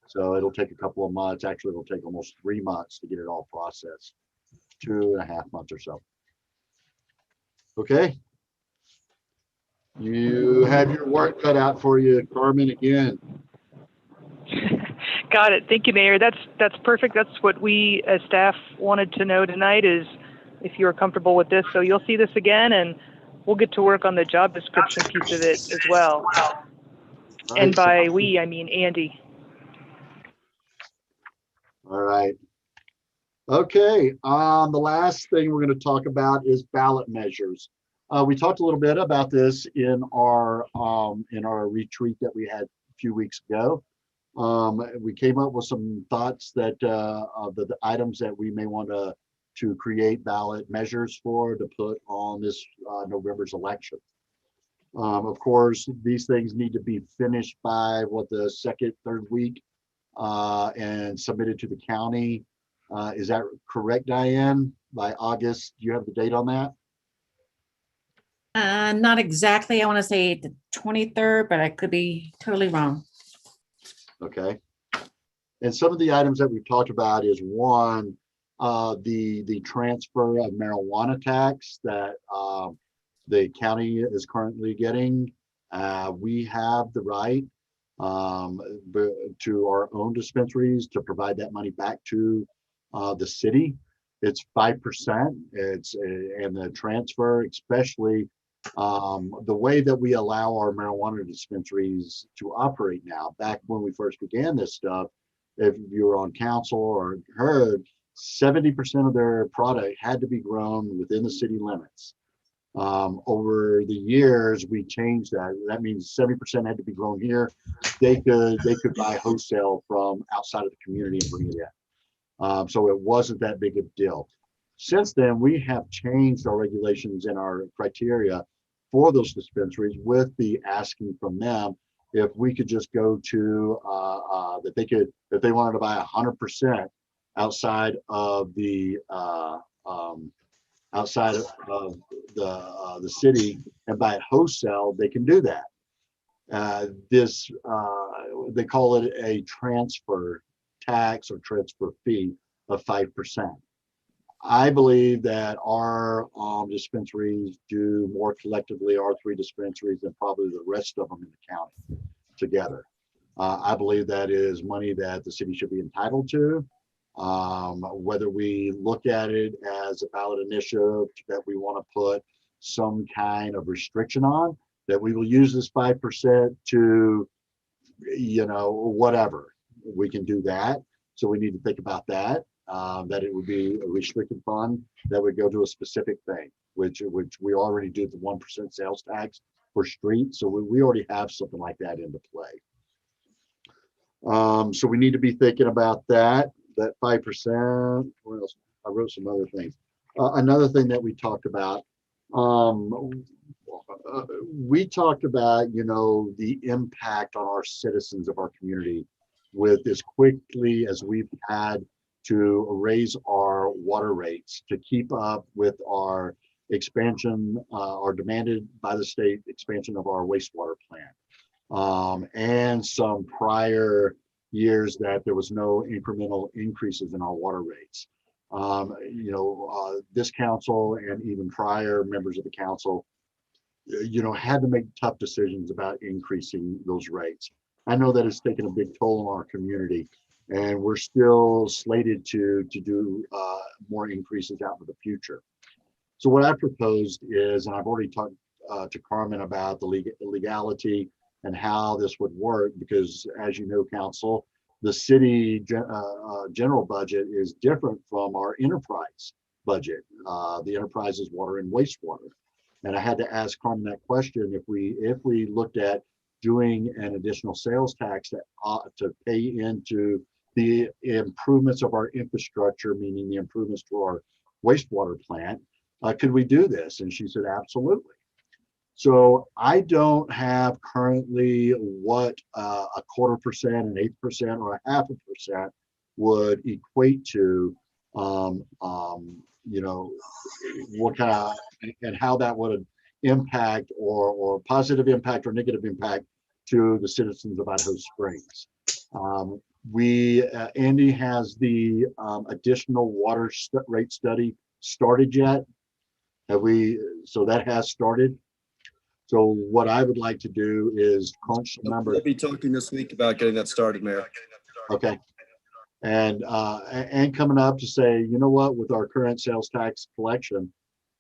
so it'll take a couple of months. Actually, it'll take almost 3 months to get it all processed, 2.5 months or so. Okay. You have your work cut out for you, Carmen, again. Got it. Thank you, Mayor. That's perfect. That's what we as staff wanted to know tonight, is if you are comfortable with this. So you'll see this again, and we'll get to work on the job description piece of it as well. Right. And by we, I mean Andy. All right. Okay. The last thing we're going to talk about is ballot measures. We talked a little bit about this in our retreat that we had a few weeks ago. We came up with some thoughts that of the items that we may want to create ballot measures for to put on this November's election. Of course, these things need to be finished by the second, third week and submitted to the county. Is that correct, Diane? By August, do you have the date on that? Not exactly. I want to say the 23rd, but I could be totally wrong. Okay. And some of the items that we've talked about is one, the transfer of marijuana tax that the county is currently getting. We have the right to our own dispensaries to provide that money back to the city. It's 5%. And the transfer, especially the way that we allow our marijuana dispensaries to operate now. Back when we first began this stuff, if you were on council or heard, 70% of their product had to be grown within the city limits. Over the years, we changed that. That means 70% had to be grown here. They could buy wholesale from outside of the community and bring it in. So it wasn't that big of a deal. Since then, we have changed our regulations and our criteria for those dispensaries, with the asking from them if we could just go to that they could, if they wanted to buy 100% outside of the the city and buy it wholesale, they can do that. They call it a transfer tax or transfer fee of 5%. I believe that our dispensaries do more collectively, our 3 dispensaries, than probably the rest of them in the county together. I believe that is money that the city should be entitled to. Whether we look at it as a ballot initiative that we want to put some kind of restriction on, that we will use this 5% to, whatever, we can do that. So we need to think about that. That it would be a restricted fund that would go to a specific thing, which we already do the 1% sales tax for street. So we already have something like that into play. So we need to be thinking about that 5%. What else? I wrote some other things. Another thing that we talked about, the impact on our citizens of our community with as quickly as we've had to raise our water rates to keep up with our expansion, or demanded by the state expansion of our wastewater plant. And some prior years that there was no incremental increases in our water rates. This council and even prior members of the council, had to make tough decisions about increasing those rates. I know that it's taken a big toll on our community, and we're still slated to do more increases out in the future. So what I proposed is, and I've already talked to Carmen about the legality and how this would work, because as you know, council, the city general budget is different from our enterprise budget. The enterprise is water and wastewater. And I had to ask Carmen that question, if we looked at doing an additional sales tax to pay into the improvements of our infrastructure, meaning the improvements to our wastewater plant, could we do this? And she said, absolutely. So I don't have currently what a 1/4%, an 1/8%, or a 0.5% would equate to, what kind of, and how that would impact or positive impact or negative impact to the citizens of Idaho Springs. Andy has the additional water rate study started yet? So that has started. So what I would like to do is crunch the numbers. We'll be talking this week about getting that started, Mayor. Okay. And coming up to say, you know what, with our current sales tax collection,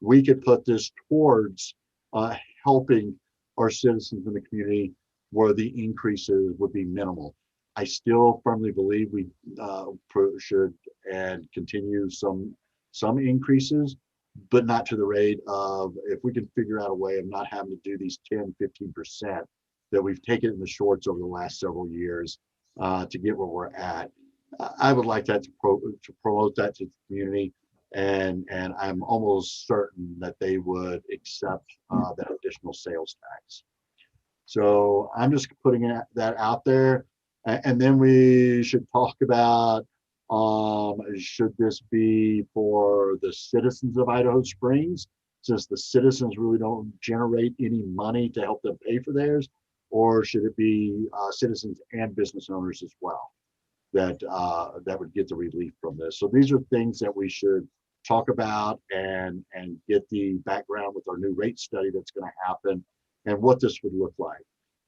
we could put this towards helping our citizens in the community where the increases would be minimal. I still firmly believe we should and continue some increases, but not to the rate of, if we can figure out a way of not having to do these 10-15% that we've taken in the shorts over the last several years to get where we're at. I would like that to promote that to the community, and I'm almost certain that they would accept that additional sales tax. So I'm just putting that out there, and then we should talk about, should this be for the citizens of Idaho Springs, since the citizens really don't generate any money to help them pay for theirs, or should it be citizens and business owners as well that would get the relief from this? So these are things that we should talk about and get the background with our new rate study that's going to happen and what this would look like.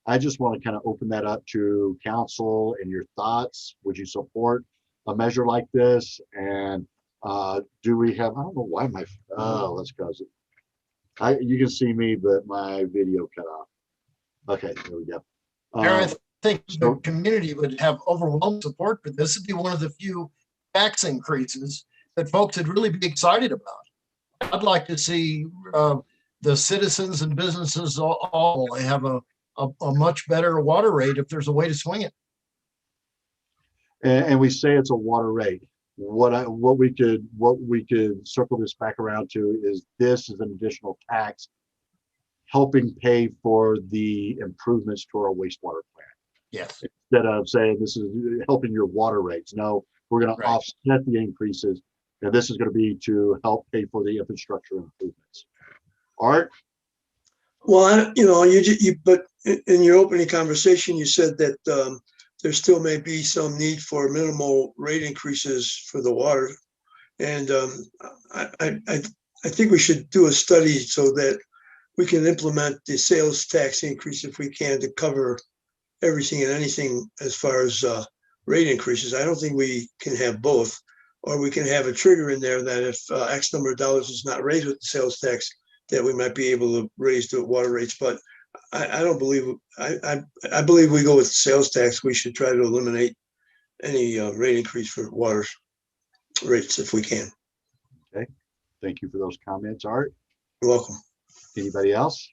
I just want to kind of open that up to council and your thoughts. Would you support a measure like this? And do we have, I don't know why my, let's go. You can see me, but my video cut off. Okay, there we go. I think the community would have overwhelming support for this. It'd be one of the few tax increases that folks would really be excited about. I'd like to see the citizens and businesses all have a much better water rate if there's a way to swing it. And we say it's a water rate. What we could circle this back around to is this is an additional tax helping pay for the improvements to our wastewater plant. Yes. Instead of saying this is helping your water rates. No, we're going to offset the increases, and this is going to be to help pay for the infrastructure improvements. Art? Well, but in your opening conversation, you said that there still may be some need for minimal rate increases for the water. And I think we should do a study so that we can implement the sales tax increase if we can to cover everything and anything as far as rate increases. I don't think we can have both, or we can have a trigger in there that if X number of dollars is not raised with the sales tax, that we might be able to raise the water rates. But I don't believe, I believe we go with the sales tax. We should try to eliminate any rate increase for water rates if we can. Okay, thank you for those comments, Art. You're welcome. Anybody else?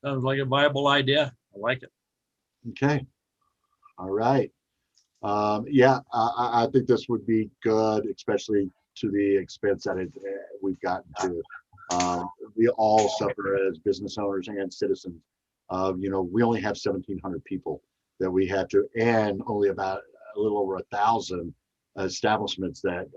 Sounds like a viable idea. I like it. Okay. All right. Yeah, I think this would be good, especially to the expense that we've gotten to. We all suffer as business owners and citizens We only have 1,700 people that we have to, and only about a little over 1,000 establishments that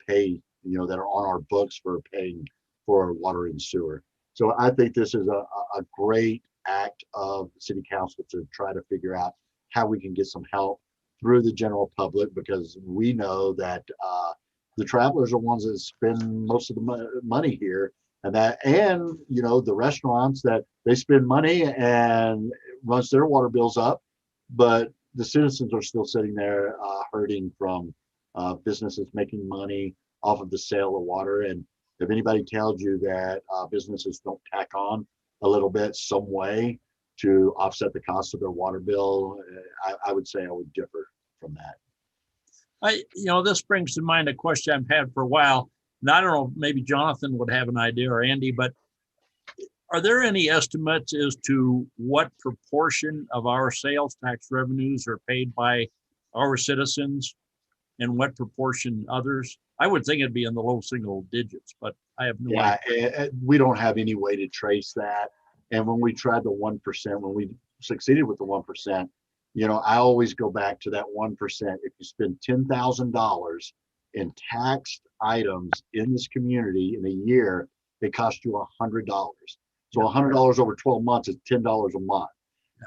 pay, that are on our books for paying for water and sewer. So I think this is a great act of the city council to try to figure out how we can get some help through the general public, because we know that the travelers are ones that spend most of the money here, and the restaurants that they spend money and runs their water bills up, but the citizens are still sitting there hurting from businesses making money off of the sale of water. And if anybody tells you that businesses don't tack on a little bit some way to offset the cost of their water bill, I would say I would differ from that. This brings to mind a question I've had for a while, and I don't know, maybe Jonathan would have an idea, or Andy, but are there any estimates as to what proportion of our sales tax revenues are paid by our citizens and what proportion others? I would think it'd be in the low single digits, but I have no idea. We don't have any way to trace that. And when we tried the 1%, when we succeeded with the 1%, I always go back to that 1%. If you spend $10,000 in taxed items in this community in a year, it costs you $100. So $100 over 12 months is $10 a month.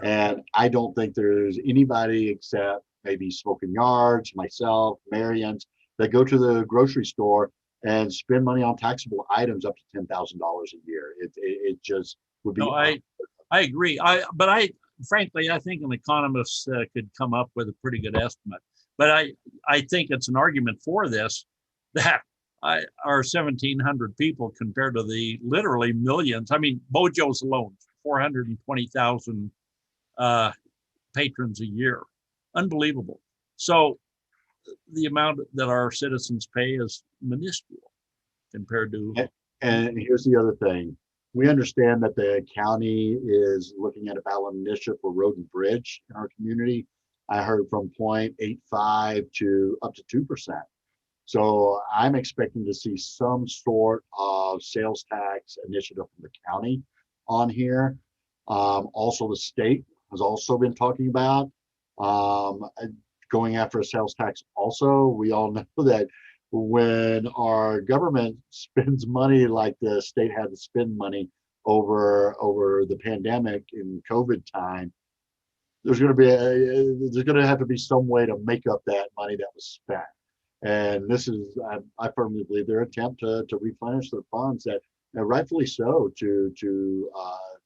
And I don't think there's anybody except maybe Smoking Yards, myself, Marion's, that go to the grocery store and spend money on taxable items up to $10,000 a year. It just would be. No, I agree. Frankly, I think an economist could come up with a pretty good estimate. But I think it's an argument for this, that our 1,700 people compared to the literally millions. I mean, Bojo's alone, 420,000 patrons a year. Unbelievable. So the amount that our citizens pay is minuscule compared to. And here's the other thing. We understand that the county is looking at a ballot initiative for road and bridge in our community. I heard from 0.85 to up to 2%. So I'm expecting to see some sort of sales tax initiative from the county on here. Also, the state has also been talking about going after a sales tax. Also, we all know that when our government spends money like the state had to spend money over the pandemic in COVID time, there's going to have to be some way to make up that money that was spent. And this is, I firmly believe, their attempt to replenish their funds, that rightfully so, to do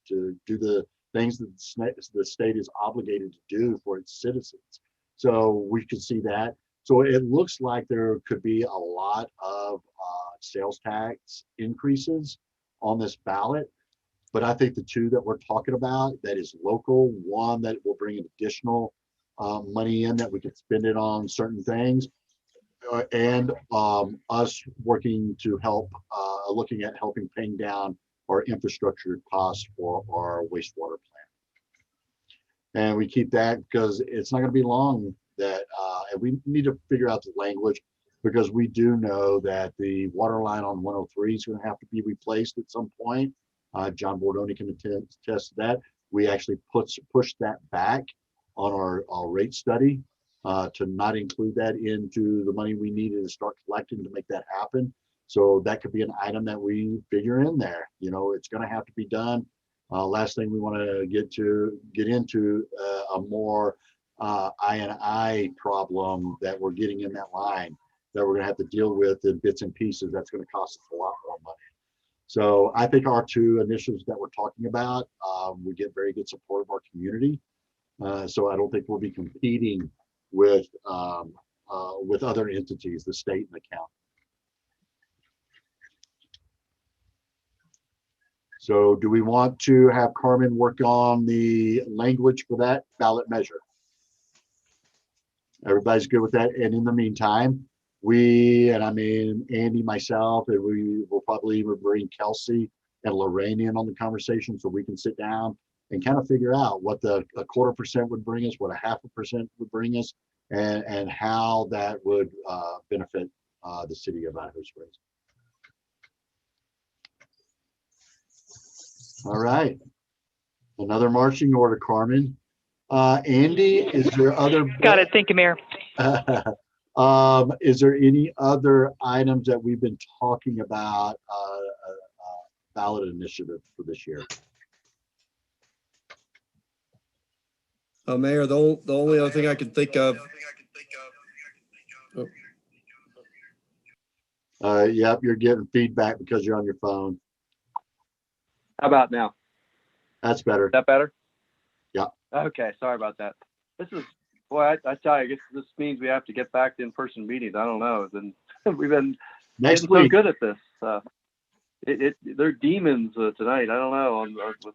the things that the state is obligated to do for its citizens. So we could see that. So it looks like there could be a lot of sales tax increases on this ballot. But I think the two that we're talking about, that is local, one that will bring additional money in that we could spend it on certain things, and us working to help, looking at helping paying down our infrastructure costs for our wastewater plant. And we keep that because it's not going to be long that, and we need to figure out the language, because we do know that the water line on 103 is going to have to be replaced at some point. John Bordoni can attest to that. We actually pushed that back on our rate study to not include that into the money we needed to start collecting to make that happen. So that could be an item that we figure in there. It's going to have to be done. Last thing we want to get into a more I&I problem that we're getting in that line that we're going to have to deal with in bits and pieces. That's going to cost us a lot more money. So I think our two initiatives that we're talking about, we get very good support of our community. So I don't think we'll be competing with other entities, the state and the county. So do we want to have Carmen work on the language for that ballot measure? Everybody's good with that? And in the meantime, Andy, myself, and we will probably even bring Kelsey and Lorraine in on the conversation so we can sit down and kind of figure out what a 0.25% would bring us, what a 0.5% would bring us, and how that would benefit the city of Idaho Springs. All right. Another marching order, Carmen. Andy, is there other? Got it. Thank you, Mayor. Is there any other items that we've been talking about, ballot initiative for this year? Mayor, the only other thing I can think of. Yep, you're getting feedback because you're on your phone. How about now? That's better. Is that better? Yeah. Okay, sorry about that. This is, boy, I tell you, I guess this means we have to get back to in-person meetings. I don't know. Then we've been Next getting so week. good at this. They're demons tonight. I don't know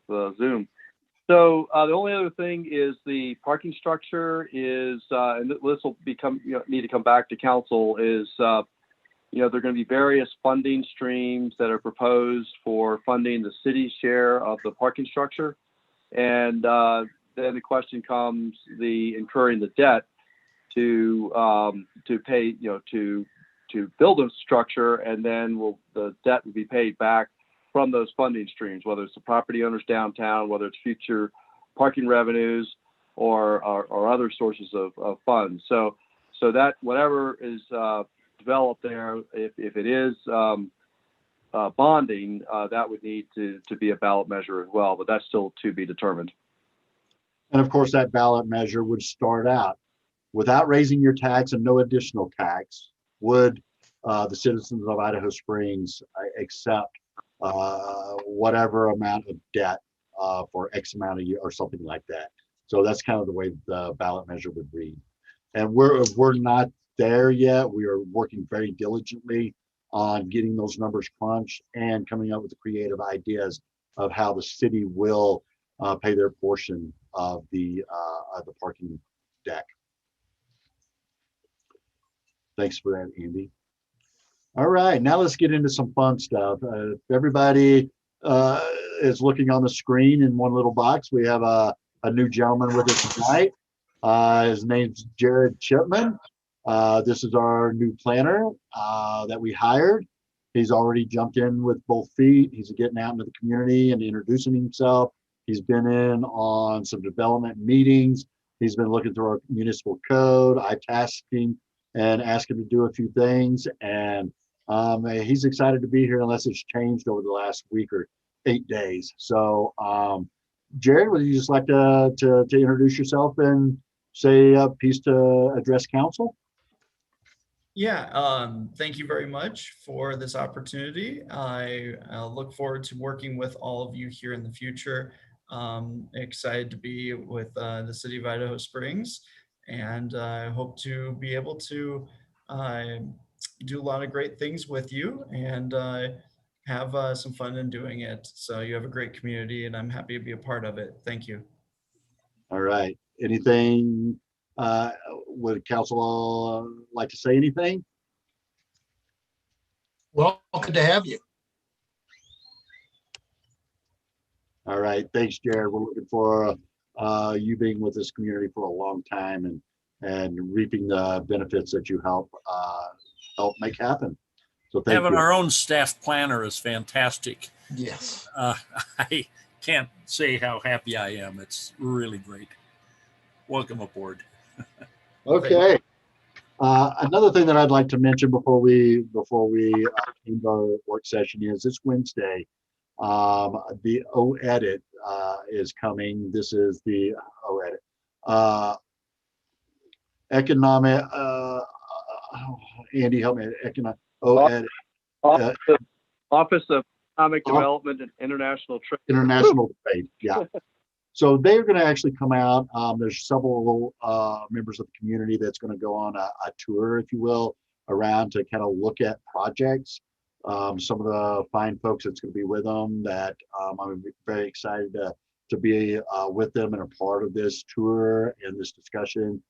with Zoom. So the only other thing is the parking structure is, and this will become need to come back to council. Is there are going to be various funding streams that are proposed for funding the city's share of the parking structure, and then the question comes the incurring the debt to pay to build a structure, and then the debt will be paid back from those funding streams, whether it's the property owners downtown, whether it's future parking revenues or other sources of funds. So that whatever is developed there, if it is bonding, that would need to be a ballot measure as well, but that's still to be determined. And of course, that ballot measure would start out without raising your tax and no additional tax. Would the citizens of Idaho Springs accept whatever amount of debt for X amount of year or something like that? So that's kind of the way the ballot measure would read. And we're not there yet. We are working very diligently on getting those numbers crunched and coming up with the creative ideas of how the city will pay their portion of the parking deck. Thanks for that, Andy. All right, now let's get into some fun stuff. Everybody is looking on the screen in one little box. We have a new gentleman with us tonight. His name's Jared Chipman. This is our new planner that we hired. He's already jumped in with both feet. He's getting out into the community and introducing himself. He's been in on some development meetings. He's been looking through our municipal code. I tasked him and asked him to do a few things. And he's excited to be here unless it's changed over the last week or 8 days. So Jared, would you just like to introduce yourself and say a piece to address council? Yeah, thank you very much for this opportunity. I look forward to working with all of you here in the future. Excited to be with the city of Idaho Springs, and I hope to be able to do a lot of great things with you and have some fun in doing it. So you have a great community, and I'm happy to be a part of it. Thank you. All right. Anything, would council like to say anything? Well, good to have you. All right. Thanks, Jared. We're looking for you being with this community for a long time and reaping the benefits that you help make happen. So thank Having you. our own staff planner is fantastic. Yes. I can't say how happy I am. It's really great. Welcome aboard. Okay. Another thing that I'd like to mention before we end our work session is this Wednesday, the O-Edit is coming. This is the O-Edit. Economic, Andy, help me. Economic O-Edit. Office of Economic Development and International Trade. International Trade, yeah. So they're going to actually come out. There's several members of the community that's going to go on a tour, if you will, around to kind of look at projects. Some of the fine folks that's going to be with them that I'm very excited to be with them and a part of this tour and this discussion.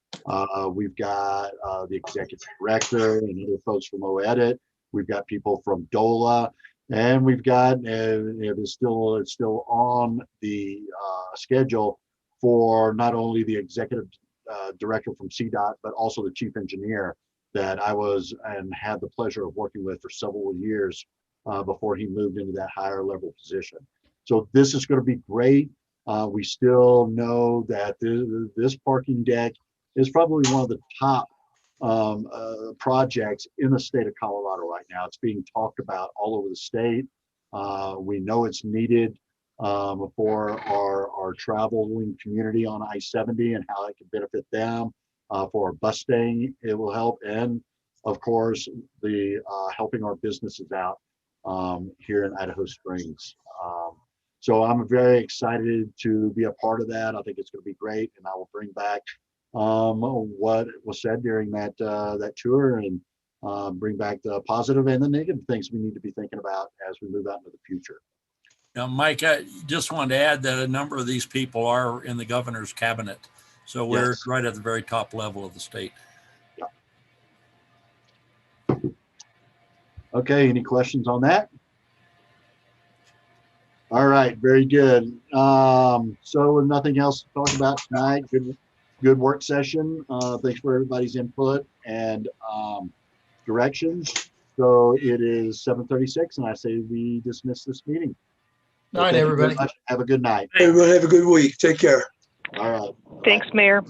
We've got the executive director and other folks from O-Edit. We've got people from DOLA. And we've got, it's still on the schedule for not only the executive director from CDOT, but also the chief engineer that I was and had the pleasure of working with for several years before he moved into that higher level position. So this is going to be great. We still know that this parking deck is probably one of the top projects in the state of Colorado right now. It's being talked about all over the state. We know it's needed for our traveling community on I-70 and how it can benefit them. For our bus staying, it will help. And of course, the helping our businesses out here in Idaho Springs. So I'm very excited to be a part of that. I think it's going to be great, and I will bring back what was said during that tour and bring back the positive and the negative things we need to be thinking about as we move out into the future. Now, Mike, I just wanted to add that a number of these people are in the governor's cabinet. So we're Yes. right at the very top level of the state. Okay, any questions on that? All right, very good. So with nothing else to talk about tonight, good work session. Thanks for everybody's input and directions. So it is 7:36 and I say we dismiss this meeting. So Night, thank you very everybody. much. Have a good night. Everyone have a good week. Take care. All right. Thanks, Mayor.